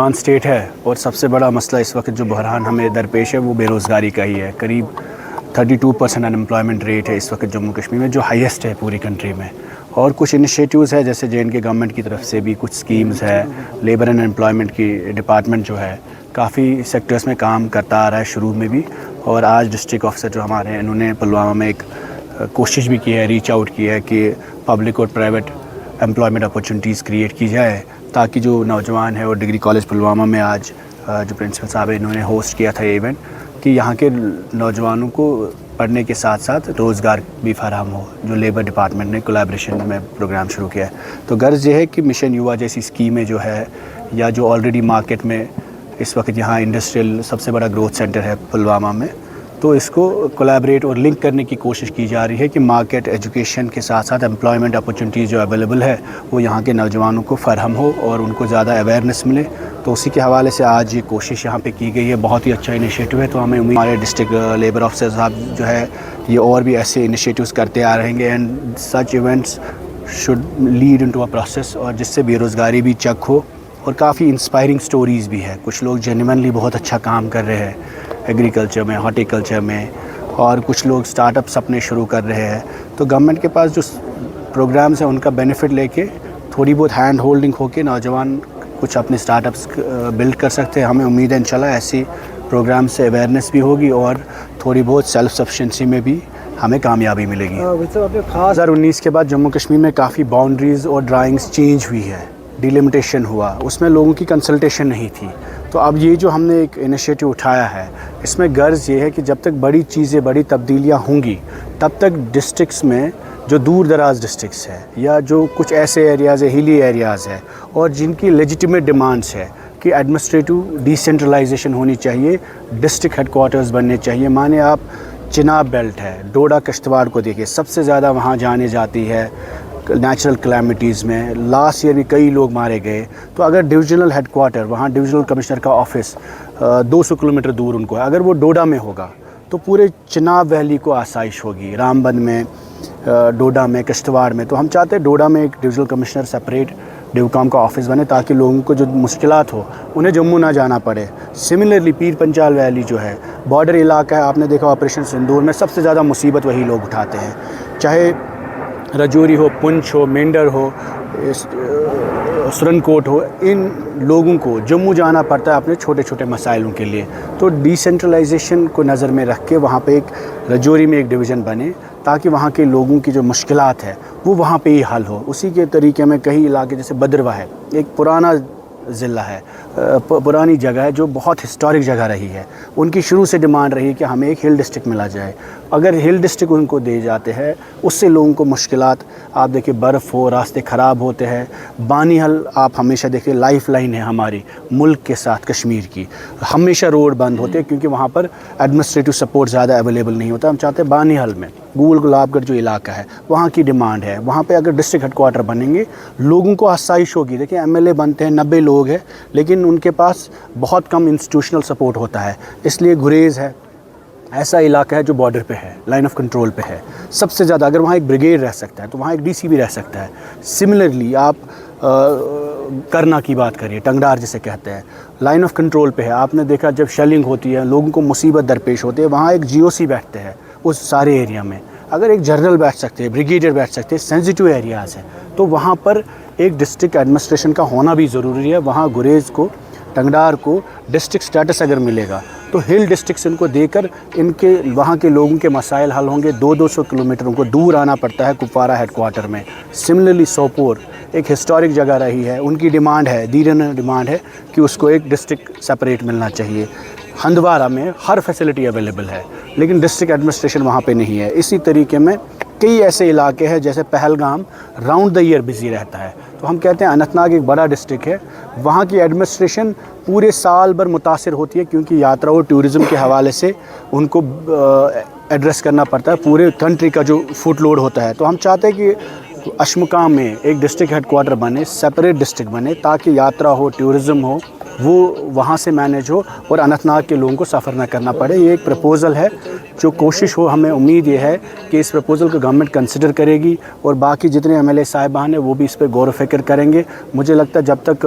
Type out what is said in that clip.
Non state ہے اور سب سے بڑا مسئلہ اس وقت جو بحران ہمیں درپیش ہے وہ بے روزگاری کا ہی ہے۔ قریب 32% انمپلائمنٹ ریٹ ہے اس وقت جموں کشمیر میں، جو ہائیسٹ ہے پوری کنٹری میں۔ اور کچھ انیشیٹیوز ہے جیسے JNK گورنمنٹ کی طرف سے بھی کچھ سکیمز ہے، لیبر اینڈ امپلائمنٹ کی ڈپارٹمنٹ جو ہے کافی سیکٹرز میں کام کرتا آ رہا ہے شروع میں بھی، اور آج ڈسٹرکٹ آفیسر جو ہمارے ہیں انہوں نے پلوامہ میں ایک کوشش بھی کی ہے، ریچ آؤٹ کی ہے کہ پبلک اور پرائیویٹ امپلائمنٹ اپرچونیٹیز کریٹ کی جائے تاکہ جو نوجوان ہیں، اور ڈگری کالج پلوامہ میں آج جو پرنسپل صاحب ہیں انہوں نے ہوسٹ کیا تھا یہ ایونٹ کہ یہاں کے نوجوانوں کو پڑھنے کے ساتھ ساتھ روزگار بھی فراہم ہو، جو لیبر ڈپارٹمنٹ نے کولیبریشن میں پروگرام شروع کیا ہے۔ تو غرض یہ ہے کہ مشن یووا جیسی اسکیمیں جو ہے، یا جو آلریڈی مارکیٹ میں اس وقت یہاں انڈسٹریل سب سے بڑا گروتھ سینٹر ہے پلوامہ میں، تو اس کو کولیبریٹ اور لنک کرنے کی کوشش کی جا رہی ہے کہ مارکیٹ ایجوکیشن کے ساتھ ساتھ امپلائمنٹ اپرچونیٹیز جو اویلیبل ہے وہ یہاں کے نوجوانوں کو فراہم ہو اور ان کو زیادہ اویئرنیس ملے۔ تو اسی کے حوالے سے آج یہ کوشش یہاں پہ کی گئی ہے، بہت ہی اچھا انیشیٹو ہے۔ تو ہمیں امید ہمارے ڈسٹرکٹ لیبر آفیسر صاحب جو ہے یہ اور بھی ایسے انیشیٹوز کرتے آ رہیں گے، and such events should lead into a process, اور جس سے بے روزگاری بھی چیک ہو، اور کافی انسپائرنگ سٹوریز بھی ہے۔ کچھ لوگ جینوینلی بہت اچھا کام کر رہے ہیں ایگریکلچر میں، ہارٹیکلچر میں، اور کچھ لوگ سٹارٹ اپس اپنے شروع کر رہے ہیں۔ تو گورنمنٹ کے پاس جو پروگرامز ہیں ان کا بینیفٹ لے کے تھوڑی بہت ہینڈ ہولڈنگ ہو کے نوجوان کچھ اپنے سٹارٹ اپس بلڈ کر سکتے ہیں۔ ہمیں امید ہے انشاءاللہ ایسی پروگرام سے اویئرنیس بھی ہوگی اور تھوڑی بہت سیلف سفیشینسی میں بھی ہمیں کامیابی ملے گی۔ 2019 کے بعد جموں کشمیر میں کافی باؤنڈریز اور ڈرائنگز چینج ہوئی ہے، ڈیلیمیٹیشن ہوا، اس میں لوگوں کی کنسلٹیشن نہیں تھی۔ تو اب یہ جو ہم نے ایک انیشیٹو اٹھایا ہے، اس میں غرض یہ ہے کہ جب تک بڑی چیزیں، بڑی تبدیلیاں ہوں گی، تب تک ڈسٹرکٹس میں جو دور دراز ڈسٹرکٹس ہے، یا جو کچھ ایسے ایریاز ہے، ہیلی ایریاز ہے، اور جن کی لیجیٹیمیٹ ڈیمانڈس ہے کہ ایڈمنسٹریٹو ڈیسینٹرلائزیشن ہونی چاہیے، ڈسٹرکٹ ہیڈ کوارٹرز بننے چاہیے۔ مانے آپ چناب بیلٹ ہے، ڈوڈا کشتواڑ کو دیکھیے، سب سے زیادہ وہاں جانے جاتی ہے نیچرل کلیمٹیز میں۔ لاسٹ ایئر بھی کئی لوگ مارے گئے۔ تو اگر ڈویژنل ہیڈ کوارٹر، وہاں ڈویژنل کمشنر کا آفس 200 کلومیٹر دور ان کو ہے، اگر وہ ڈوڈا میں ہوگا تو پورے چناب ویلی کو آسائش ہوگی، رام بند میں، ڈوڈا میں، کشتواڑ میں۔ تو ہم چاہتے ہیں ڈوڈا میں ایک ڈویژنل کمشنر سپریٹ ڈیوکام کا آفس بنے تاکہ لوگوں کو جو مشکلات ہو انہیں جموں نہ جانا پڑے۔ سملرلی پیر پنچال ویلی جو ہے بارڈر علاقہ ہے، آپ نے دیکھا آپریشن سندور میں سب سے زیادہ مصیبت وہی لوگ اٹھاتے ہیں، چاہے رجوری ہو، پنچ ہو، مینڈر ہو، سرن کوٹ ہو، ان لوگوں کو جموں جانا پڑتا ہے اپنے چھوٹے چھوٹے مسائلوں کے لیے۔ تو ڈیسینٹرلائزیشن کو نظر میں رکھ کے وہاں پہ ایک رجوری میں ایک ڈویژن بنے تاکہ وہاں کے لوگوں کی جو مشکلات ہے وہ وہاں پہ ہی حل ہو۔ اسی کے طریقے میں کئی علاقے جیسے بدرواہ ہے، ایک پرانا ضلع ہے، پرانی جگہ ہے جو بہت ہسٹورک جگہ رہی ہے، ان کی شروع سے ڈیمانڈ رہی ہے کہ ہمیں ایک ہل ڈسٹرکٹ ملا جائے۔ اگر ہل ڈسٹرکٹ ان کو دے جاتے ہیں، اس سے لوگوں کو مشکلات، آپ دیکھیں برف ہو، راستے خراب ہوتے ہیں۔ بانی حل آپ ہمیشہ دیکھیں لائف لائن ہے ہماری ملک کے ساتھ کشمیر کی، ہمیشہ روڈ بند ہوتے ہیں کیونکہ وہاں پر ایڈمنسٹریٹو سپورٹ زیادہ اویلیبل نہیں ہوتا۔ ہم چاہتے ہیں بانی حل میں، گول گلاب گڑھ جو علاقہ ہے وہاں کی ڈیمانڈ ہے، وہاں پہ اگر ڈسٹرکٹ ہیڈ کوارٹر بنیں گے لوگوں کو آسائش ہوگی۔ دیکھیں MLA بنتے ہیں 90 لوگ ہیں لیکن ان کے پاس بہت کم انسٹیٹیوشنل سپورٹ ہوتا ہے، اس لیے گریز ہے ایسا علاقہ ہے جو بارڈر پہ ہے، لائن آف کنٹرول پہ ہے سب سے زیادہ۔ اگر وہاں ایک بریگیڈ رہ سکتا ہے تو وہاں ایک DC بھی رہ سکتا ہے۔ سملرلی آپ کرنا کی بات کریے، ٹنگڈار جسے کہتے ہیں، لائن آف کنٹرول پہ ہے۔ آپ نے دیکھا جب شیلنگ ہوتی ہے، لوگوں کو مصیبت درپیش ہوتی ہے، وہاں ایک GOC بیٹھتے ہیں اس سارے ایریا میں۔ اگر ایک جنرل بیٹھ سکتے ہیں، بریگیڈیئر بیٹھ سکتے ہیں، سینسیٹیو ایریاز ہیں، تو وہاں پر ایک ڈسٹرکٹ ایڈمنسٹریشن کا ہونا بھی ضروری ہے۔ وہاں گریز کو، ٹنگڈار کو ڈسٹرکٹ سٹیٹس اگر ملے گا تو ہل ڈسٹرکٹس ان کو دے کر ان کے وہاں کے لوگوں کے مسائل حل ہوں گے۔ 200 کلومیٹر ان کو دور آنا پڑتا ہے کپوارہ ہیڈ کوارٹر میں۔ سملرلی سوپور ایک ہسٹورک جگہ رہی ہے، ان کی ڈیمانڈ ہے، دیرن ڈیمانڈ ہے کہ اس کو ایک ڈسٹرکٹ سپریٹ ملنا چاہیے۔ ہندوارہ میں ہر فیسلٹی اویلیبل ہے لیکن ڈسٹرکٹ ایڈمنسٹریشن وہاں پہ نہیں ہے۔ اسی طریقے میں کئی ایسے علاقے ہیں جیسے Pahalgam round the year busy رہتا ہے۔ تو ہم کہتے ہیں اننت ناگ ایک بڑا ڈسٹرکٹ ہے، وہاں کی ایڈمنسٹریشن پورے سال بھر متاثر ہوتی ہے کیونکہ یاترا اور ٹورزم کے حوالے سے ان کو ایڈریس کرنا پڑتا ہے، پورے کنٹری کا جو فوٹ لوڈ ہوتا ہے۔ تو ہم چاہتے ہیں کہ اشمکام میں ایک ڈسٹرکٹ ہیڈ کوارٹر بنے، سپریٹ ڈسٹرکٹ بنے تاکہ یاترا ہو، ٹورزم ہو، وہ وہاں سے مینیج ہو اور اننت ناگ کے لوگوں کو سفر نہ کرنا پڑے۔ یہ ایک پرپوزل ہے جو کوشش ہو، ہمیں امید یہ ہے کہ اس پرپوزل کو گورنمنٹ کنسیڈر کرے گی اور باقی جتنے MLA صاحبان ہیں وہ بھی اس پہ غور و فکر کریں گے۔ مجھے لگتا ہے جب تک